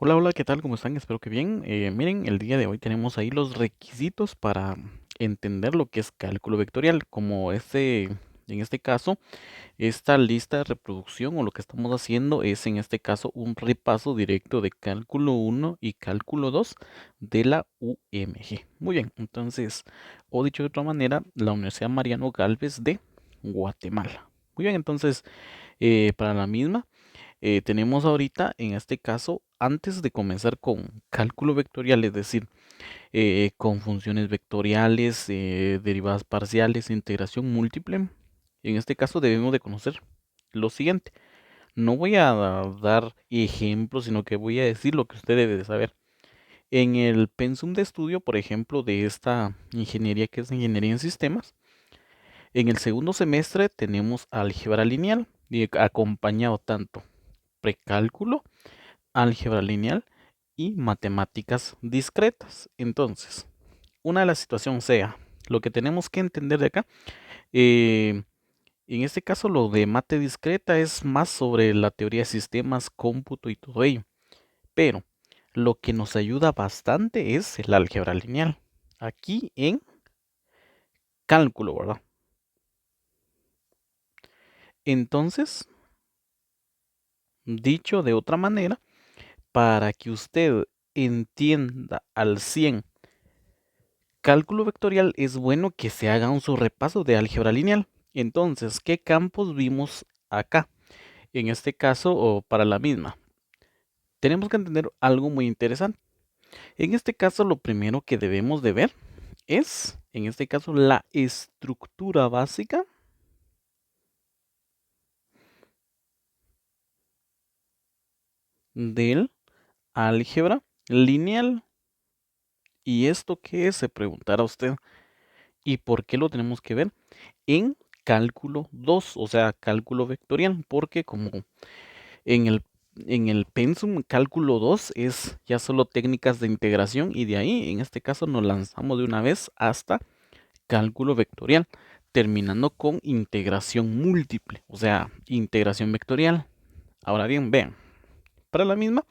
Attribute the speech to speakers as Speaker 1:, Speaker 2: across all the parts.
Speaker 1: Hola, hola, ¿qué tal? ¿Cómo están? Espero que bien. Miren, el día de hoy tenemos ahí los requisitos para entender lo que es cálculo vectorial. En este caso, esta lista de reproducción o lo que estamos haciendo es en este caso un repaso directo de cálculo uno y cálculo 2 de la UMG. Muy bien, entonces, o dicho de otra manera, la Universidad Mariano Galvez de Guatemala. Muy bien, entonces, para la misma. Tenemos ahorita, en este caso, antes de comenzar con cálculo vectorial, es decir, con funciones vectoriales, derivadas parciales, integración múltiple, en este caso debemos de conocer lo siguiente. No voy a dar ejemplos, sino que voy a decir lo que usted debe de saber. En el pensum de estudio, por ejemplo, de esta ingeniería que es ingeniería en sistemas, en el segundo semestre tenemos álgebra lineal y acompañado tanto precálculo, álgebra lineal y matemáticas discretas. Entonces, una de las situaciones sea, lo que tenemos que entender de acá, eh, en este caso lo de mate discreta es más sobre la teoría de sistemas, cómputo y todo ello, pero lo que nos ayuda bastante es el álgebra lineal. Aquí en cálculo, ¿verdad? Entonces, dicho de otra manera, para que usted entienda al 100 cálculo vectorial, es bueno que se haga un subrepaso de álgebra lineal. Entonces, ¿qué campos vimos acá? En este caso, o para la misma, tenemos que entender algo muy interesante. En este caso, lo primero que debemos de ver es, en este caso, la estructura básica del álgebra lineal. ¿Y esto qué es? Se preguntará usted. ¿Y por qué lo tenemos que ver? En cálculo 2, o sea, cálculo vectorial, porque como En el, en el Pensum Cálculo 2 es ya solo técnicas de integración y de ahí, en este caso, nos lanzamos de una vez hasta cálculo vectorial, terminando con integración múltiple, o sea, integración vectorial. Ahora bien, vean, para la misma,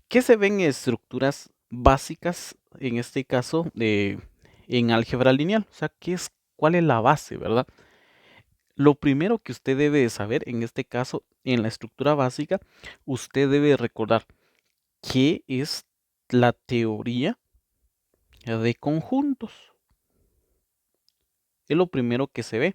Speaker 1: ¿qué se ven estructuras básicas, en este caso, en álgebra lineal? O sea, ¿cuál es la base, verdad? Lo primero que usted debe de saber, en este caso, en la estructura básica, usted debe recordar qué es la teoría de conjuntos. Es lo primero que se ve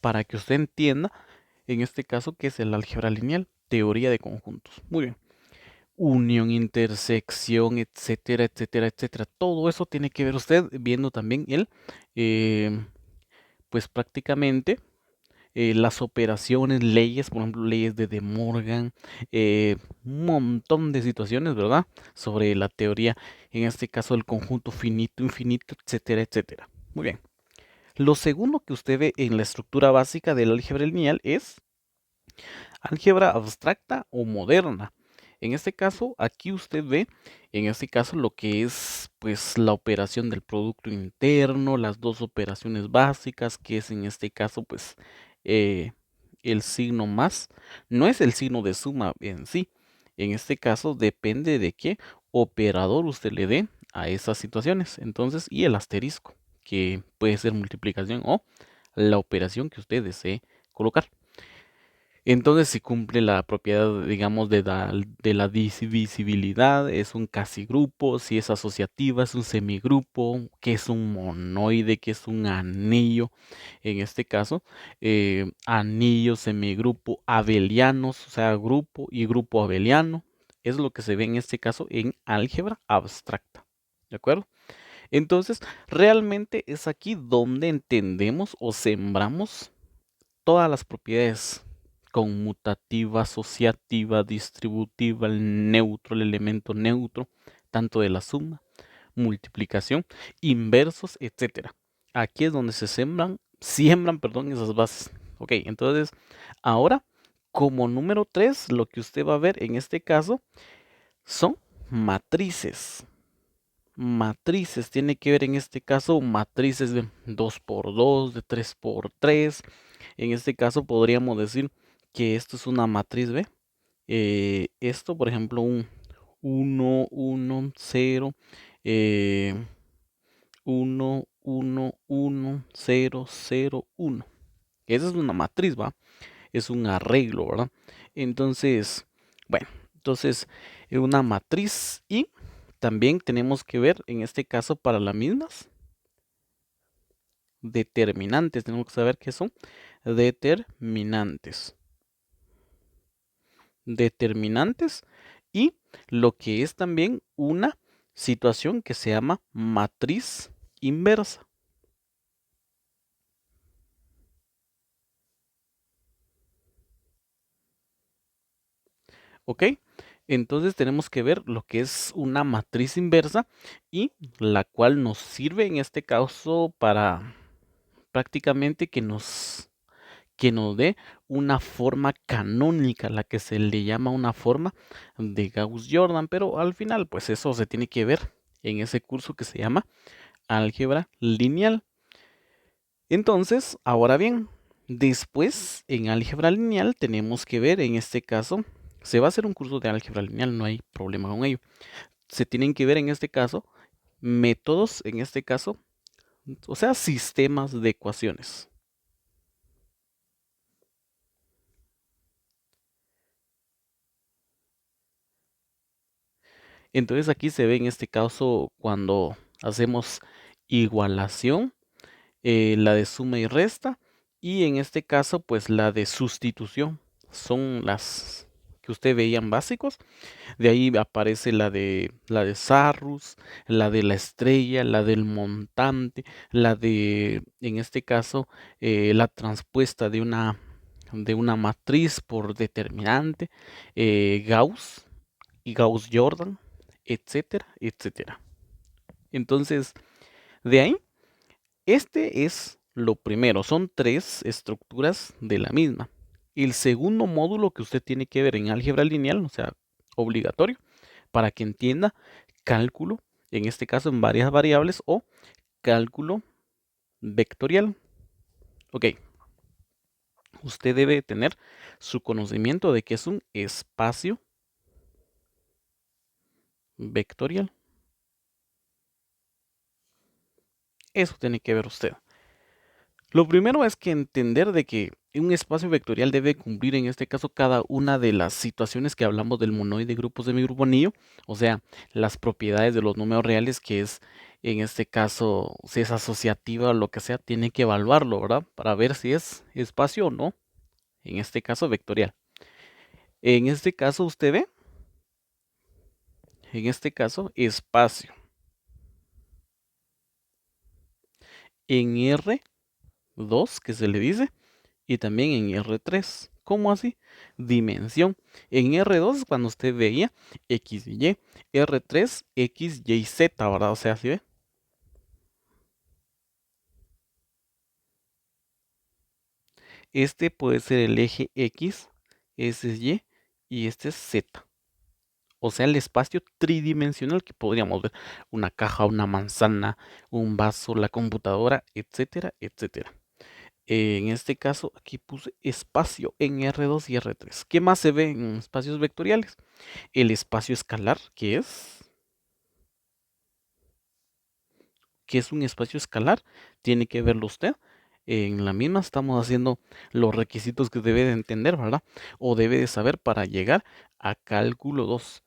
Speaker 1: para que usted entienda, en este caso, qué es el álgebra lineal, teoría de conjuntos. Muy bien. Unión, intersección, etcétera, etcétera, etcétera. Todo eso tiene que ver usted viendo también eh, pues prácticamente las operaciones, leyes, por ejemplo, leyes de De Morgan, un montón de situaciones, ¿verdad? Sobre la teoría, en este caso, del conjunto finito, infinito, etcétera, etcétera. Muy bien. Lo segundo que usted ve en la estructura básica del álgebra lineal es álgebra abstracta o moderna. En este caso, aquí usted ve, en este caso, lo que es pues la operación del producto interno, las dos operaciones básicas, que es en este caso pues eh, el signo más, no es el signo de suma en sí. En este caso depende de qué operador usted le dé a esas situaciones. Entonces, y el asterisco, que puede ser multiplicación o la operación que usted desee colocar. Entonces, si cumple la propiedad, digamos, de la divisibilidad, es un casi grupo, si es asociativa, es un semigrupo, que es un monoide, que es un anillo, en este caso, anillo, semigrupo, abelianos, o sea, grupo y grupo abeliano, es lo que se ve en este caso en álgebra abstracta, ¿de acuerdo? Entonces, realmente es aquí donde entendemos o sembramos todas las propiedades conmutativa, asociativa, distributiva, el neutro, el elemento neutro, tanto de la suma, multiplicación, inversos, etcétera. Aquí es donde siembran, perdón, esas bases. Ok, entonces, ahora, como número 3, lo que usted va a ver en este caso son matrices. Matrices, tiene que ver en este caso matrices de 2 por 2, de 3 por 3. En este caso podríamos decir que esto es una matriz B. Esto, por ejemplo, 1, 1, 0, 1, 1, 1, 0, 0, 1. Esa es una matriz, ¿va? Es un arreglo, ¿verdad? Entonces, bueno, entonces una matriz y también tenemos que ver en este caso para las mismas determinantes. Tenemos que saber qué son determinantes. Determinantes y lo que es también una situación que se llama matriz inversa. ¿Ok? Entonces tenemos que ver lo que es una matriz inversa y la cual nos sirve en este caso para prácticamente que nos dé una forma canónica, la que se le llama una forma de Gauss-Jordan, pero al final pues eso se tiene que ver en ese curso que se llama álgebra lineal. Entonces, ahora bien, después en álgebra lineal tenemos que ver, en este caso, se va a hacer un curso de álgebra lineal, no hay problema con ello. Se tienen que ver en este caso métodos, en este caso, o sea, sistemas de ecuaciones. Entonces aquí se ve en este caso cuando hacemos igualación, la de suma y resta, y en este caso pues la de sustitución. Son las que usted veían básicos. De ahí aparece la de Sarrus, la de la estrella, la del montante, la de, en este caso, la transpuesta de una matriz por determinante, Gauss y Gauss-Jordan, etcétera, etcétera. Entonces, de ahí, este es lo primero, son tres estructuras de la misma. El segundo módulo que usted tiene que ver en álgebra lineal, o sea, obligatorio, para que entienda cálculo, en este caso en varias variables o cálculo vectorial. Ok, usted debe tener su conocimiento de que es un espacio vectorial. Eso tiene que ver usted. Lo primero es que entender de que un espacio vectorial debe cumplir en este caso cada una de las situaciones que hablamos del monoide grupos de mi grupo anillo, o sea, las propiedades de los números reales que es en este caso si es asociativa o lo que sea, tiene que evaluarlo, ¿verdad? Para ver si es espacio o no, en este caso vectorial. En este caso usted ve, en este caso espacio en R2 que se le dice y también en R3. ¿Cómo así? Dimensión. En R2 cuando usted veía X y Y, R3 X, Y, Z, ¿verdad? O sea, ¿sí ve? Este puede ser el eje X, este es Y y este es Z. O sea, el espacio tridimensional que podríamos ver. Una caja, una manzana, un vaso, la computadora, etcétera, etcétera. En este caso, aquí puse espacio en R2 y R3. ¿Qué más se ve en espacios vectoriales? El espacio escalar, que es un espacio escalar, tiene que verlo usted. En la misma estamos haciendo los requisitos que debe de entender, ¿verdad? O debe de saber para llegar a cálculo 2.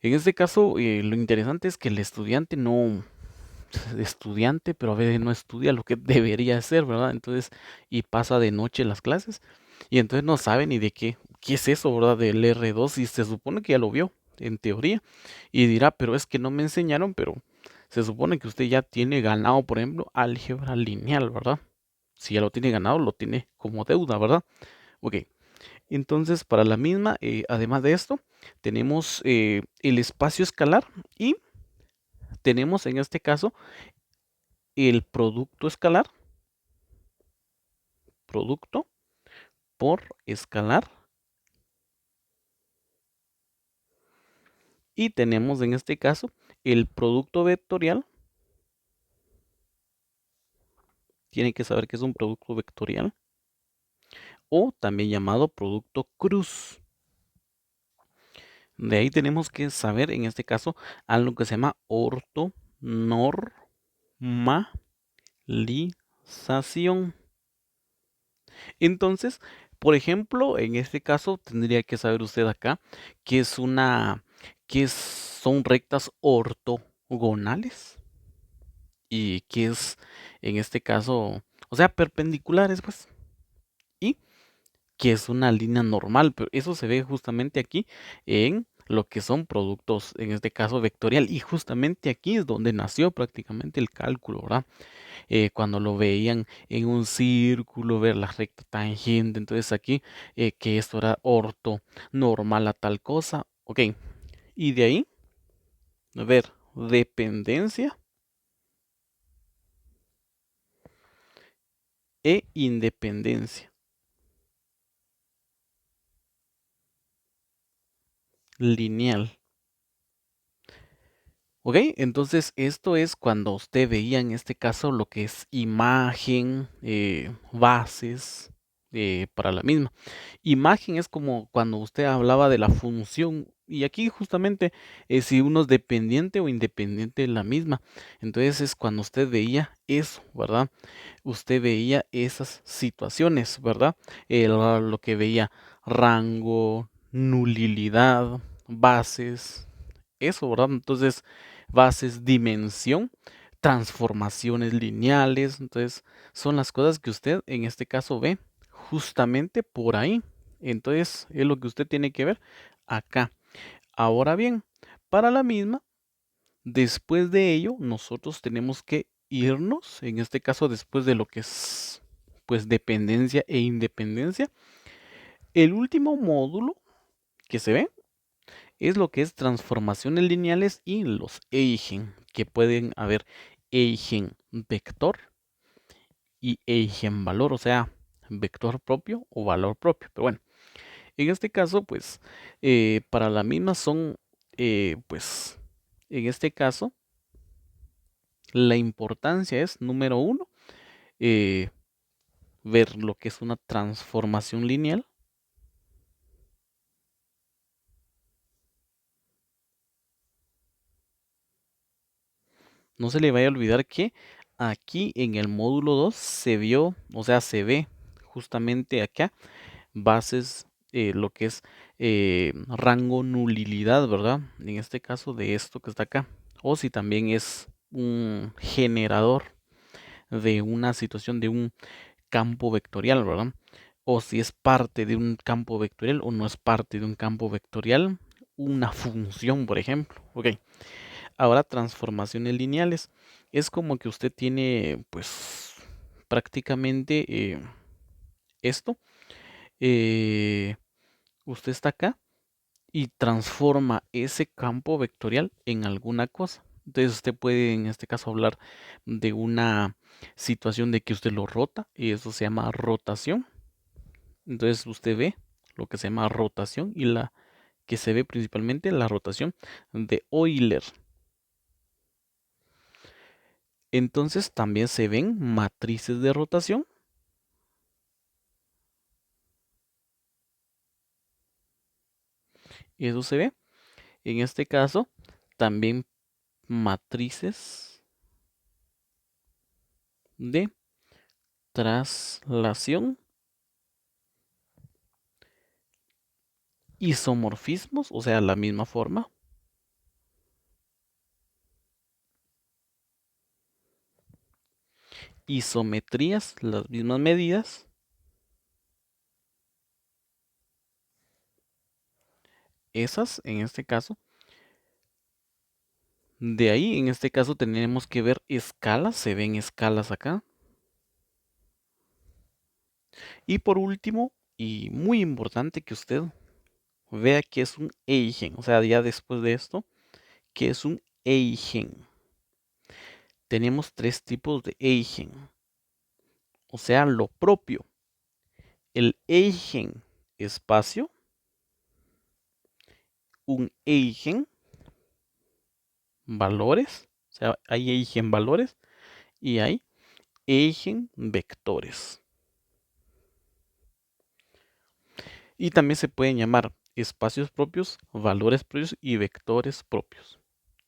Speaker 1: En este caso, lo interesante es que el estudiante no, estudiante, pero a veces no estudia lo que debería hacer, ¿verdad? Entonces, y pasa de noche las clases, y entonces no sabe ni de qué es eso, ¿verdad? Del R2, y se supone que ya lo vio, en teoría, y dirá, pero es que no me enseñaron, pero se supone que usted ya tiene ganado, por ejemplo, álgebra lineal, ¿verdad? Si ya lo tiene ganado, lo tiene como deuda, ¿verdad? Ok, entonces para la misma, además de esto, tenemos el espacio escalar y tenemos en este caso el producto escalar, producto por escalar, y tenemos en este caso el producto vectorial. Tiene que saber que es un producto vectorial o también llamado producto cruz. De ahí tenemos que saber, en este caso, algo que se llama ortonormalización. Entonces, por ejemplo, en este caso tendría que saber usted acá que es son rectas ortogonales y que es, en este caso, o sea, perpendiculares, pues, y que es una línea normal, pero eso se ve justamente aquí en lo que son productos, en este caso vectorial, y justamente aquí es donde nació prácticamente el cálculo, ¿verdad? Cuando lo veían en un círculo, ver la recta tangente, entonces aquí que esto era orto normal a tal cosa, ok, y de ahí, ver dependencia e independencia lineal. Ok, entonces esto es cuando usted veía en este caso lo que es imagen, bases para la misma. Imagen es como cuando usted hablaba de la función y aquí justamente si uno es dependiente o independiente de la misma. Entonces es cuando usted veía eso, ¿verdad? Usted veía esas situaciones, ¿verdad? Lo que veía rango, nulilidad, bases, eso, ¿verdad? Entonces, bases, dimensión, transformaciones lineales, entonces son las cosas que usted en este caso ve justamente por ahí. Entonces, es lo que usted tiene que ver acá. Ahora bien, para la misma, después de ello, nosotros tenemos que irnos, en este caso después de lo que es pues dependencia e independencia. El último módulo que se ve es lo que es transformaciones lineales y los eigen, que pueden haber eigen vector y eigen valor, o sea, vector propio o valor propio. Pero bueno, en este caso, pues, para la misma son, pues, en este caso, la importancia es, número uno, eh, ver lo que es una transformación lineal. No se le vaya a olvidar que aquí en el módulo 2 se vio, o sea, se ve justamente acá bases, lo que es rango nulilidad, ¿verdad? En este caso de esto que está acá. O si también es un generador de una situación de un campo vectorial, ¿verdad? O si es parte de un campo vectorial o no es parte de un campo vectorial, una función, por ejemplo. Ok, ahora transformaciones lineales. Es como que usted tiene, pues, prácticamente esto. eh, Usted está acá y transforma ese campo vectorial en alguna cosa. Entonces usted puede en este caso hablar de una situación de que usted lo rota y eso se llama rotación. Entonces usted ve lo que se llama rotación y la que se ve principalmente la rotación de Euler. Entonces también se ven matrices de rotación. Y eso se ve. En este caso también matrices de traslación, isomorfismos, o sea, la misma forma. Isometrías, las mismas medidas. Esas, en este caso. De ahí, en este caso, tenemos que ver escalas. Se ven escalas acá. Y por último, y muy importante que usted vea que es un eigen. O sea, ya después de esto, que es un eigen. Tenemos tres tipos de eigen. O sea, lo propio. El eigen espacio, un eigen valores, o sea, hay eigen valores y hay eigen vectores. Y también se pueden llamar espacios propios, valores propios y vectores propios,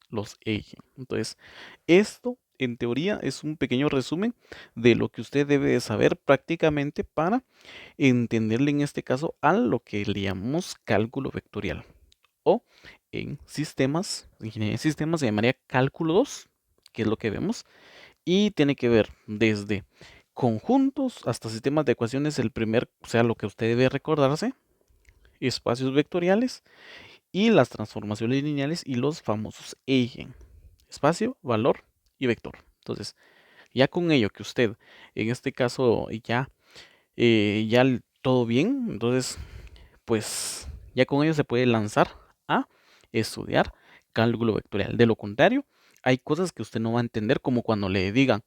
Speaker 1: los eigen. Entonces, esto en teoría es un pequeño resumen de lo que usted debe de saber prácticamente para entenderle en este caso a lo que le llamamos cálculo vectorial o en sistemas, ingeniería de sistemas se llamaría cálculo 2, que es lo que vemos, y tiene que ver desde conjuntos hasta sistemas de ecuaciones, el primer, o sea, lo que usted debe recordarse, espacios vectoriales y las transformaciones lineales y los famosos eigen, espacio, valor y vector. Entonces, ya con ello que usted, en este caso, ya todo bien, entonces, pues ya con ello se puede lanzar a estudiar cálculo vectorial. De lo contrario, hay cosas que usted no va a entender, como cuando le digan,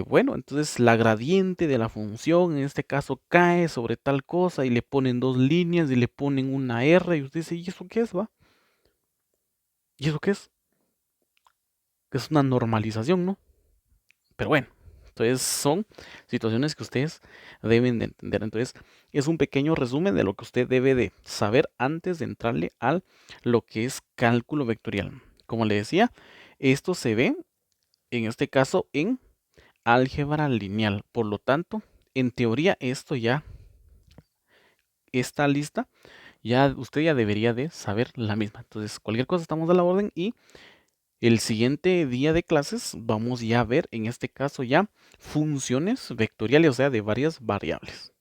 Speaker 1: bueno, entonces la gradiente de la función, en este caso, cae sobre tal cosa y le ponen dos líneas y le ponen una R y usted dice, ¿y eso qué es, va? ¿Y eso qué es? Es una normalización, ¿no? Pero bueno, entonces son situaciones que ustedes deben de entender. Entonces es un pequeño resumen de lo que usted debe de saber antes de entrarle a lo que es cálculo vectorial. Como le decía, esto se ve en este caso en álgebra lineal. Por lo tanto, en teoría esto ya está lista. Ya usted ya debería de saber la misma. Entonces, cualquier cosa estamos a la orden y el siguiente día de clases vamos ya a ver, en este caso ya, funciones vectoriales, o sea, de varias variables.